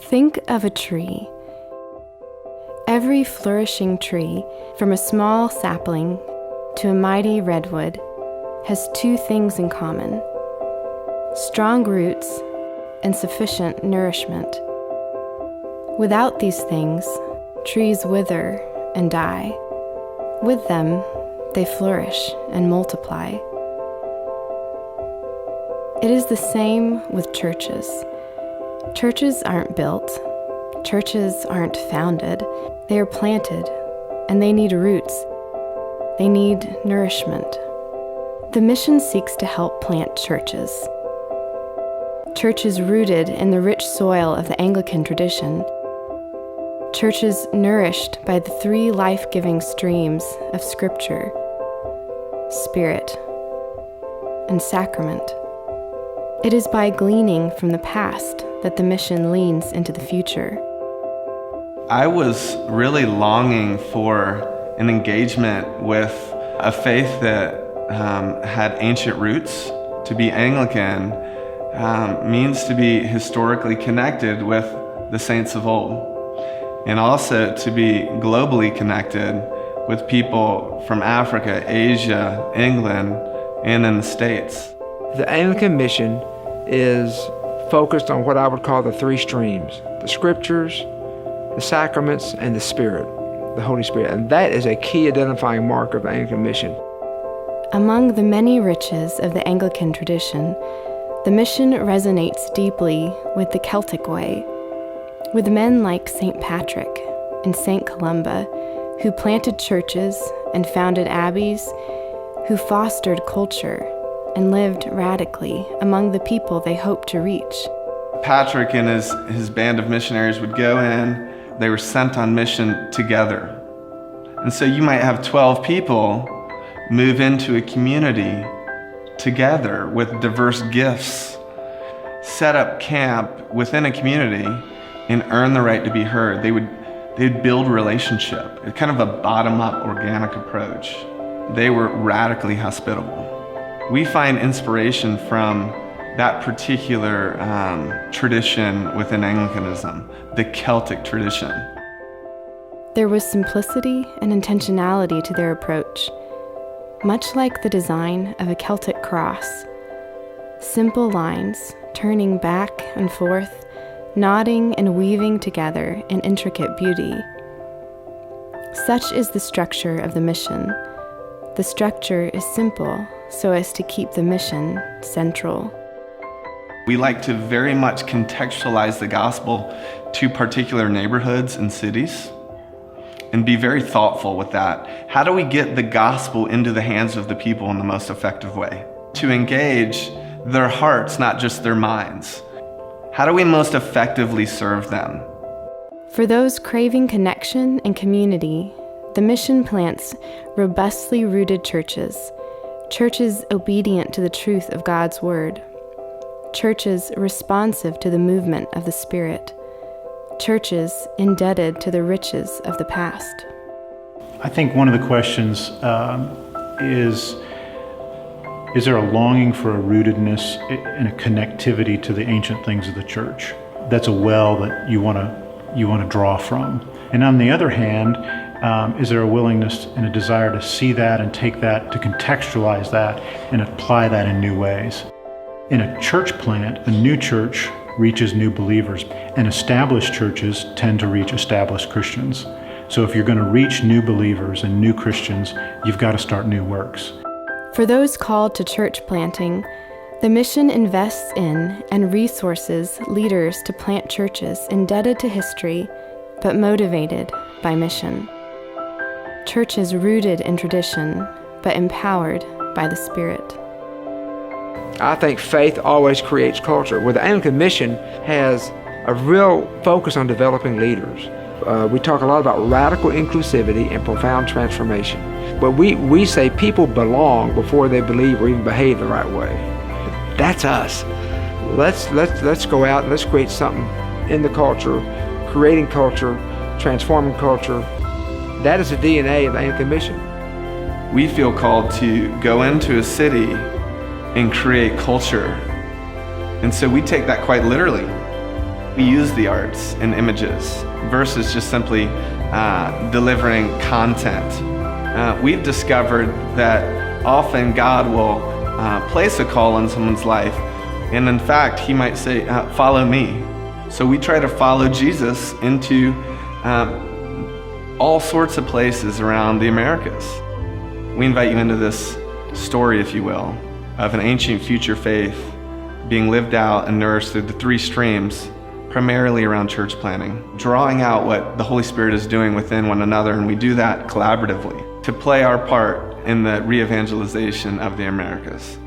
Think of a tree. Every flourishing tree, from a small sapling to a mighty redwood, has two things in common: strong roots and sufficient nourishment. Without these things, trees wither and die. With them, they flourish and multiply. It is the same with churches. Churches aren't built. Churches aren't founded. They are planted, and they need roots. They need nourishment. The mission seeks to help plant churches. Churches rooted in the rich soil of the Anglican tradition. Churches nourished by the three life-giving streams of Scripture, Spirit, and Sacrament. It is by gleaning from the past that the mission leans into the future. I was really longing for an engagement with a faith that had ancient roots. To be Anglican means to be historically connected with the saints of old, and also to be globally connected with people from Africa, Asia, England, and in the States. The Anglican mission is focused on what I would call the three streams: the Scriptures, the Sacraments, and the Spirit, the Holy Spirit. And that is a key identifying mark of the Anglican mission. Among the many riches of the Anglican tradition, the mission resonates deeply with the Celtic way, with men like St. Patrick and St. Columba, who planted churches and founded abbeys, who fostered culture and lived radically among the people they hoped to reach. Patrick and his band of missionaries would go in. They were sent on mission together. And so you might have 12 people move into a community together with diverse gifts, set up camp within a community, and earn the right to be heard. They'd build relationship, kind of a bottom-up organic approach. They were radically hospitable. We find inspiration from that particular tradition within Anglicanism, the Celtic tradition. There was simplicity and intentionality to their approach, much like the design of a Celtic cross. Simple lines turning back and forth, nodding and weaving together in intricate beauty. Such is the structure of the mission. The structure is simple so as to keep the mission central. We like to very much contextualize the gospel to particular neighborhoods and cities and be very thoughtful with that. How do we get the gospel into the hands of the people in the most effective way? To engage their hearts, not just their minds. How do we most effectively serve them? For those craving connection and community, the mission plants robustly rooted churches, churches obedient to the truth of God's Word, churches responsive to the movement of the Spirit, churches indebted to the riches of the past. I think one of the questions is there a longing for a rootedness and a connectivity to the ancient things of the church? That's a well that you want to draw from. And on the other hand, is there a willingness and a desire to see that and take that, to contextualize that and apply that in new ways? In a church plant, a new church reaches new believers, and established churches tend to reach established Christians. So if you're going to reach new believers and new Christians, you've got to start new works. For those called to church planting, the mission invests in and resources leaders to plant churches indebted to history, but motivated by mission. Churches rooted in tradition, but empowered by the Spirit. I think faith always creates culture. Well, the Anglican mission has a real focus on developing leaders. We talk a lot about radical inclusivity and profound transformation. But we say people belong before they believe or even behave the right way. That's us. Let's go out and let's create something in the culture, creating culture, transforming culture. That is the DNA of the Anglican mission. We feel called to go into a city and create culture. And so we take that quite literally. We use the arts and images versus just simply delivering content. We've discovered that often God will place a call on someone's life, and in fact, He might say, follow me. So we try to follow Jesus into all sorts of places around the Americas. We invite you into this story, if you will, of an ancient future faith being lived out and nourished through the three streams, primarily around church planting, drawing out what the Holy Spirit is doing within one another, and we do that collaboratively to play our part in the re-evangelization of the Americas.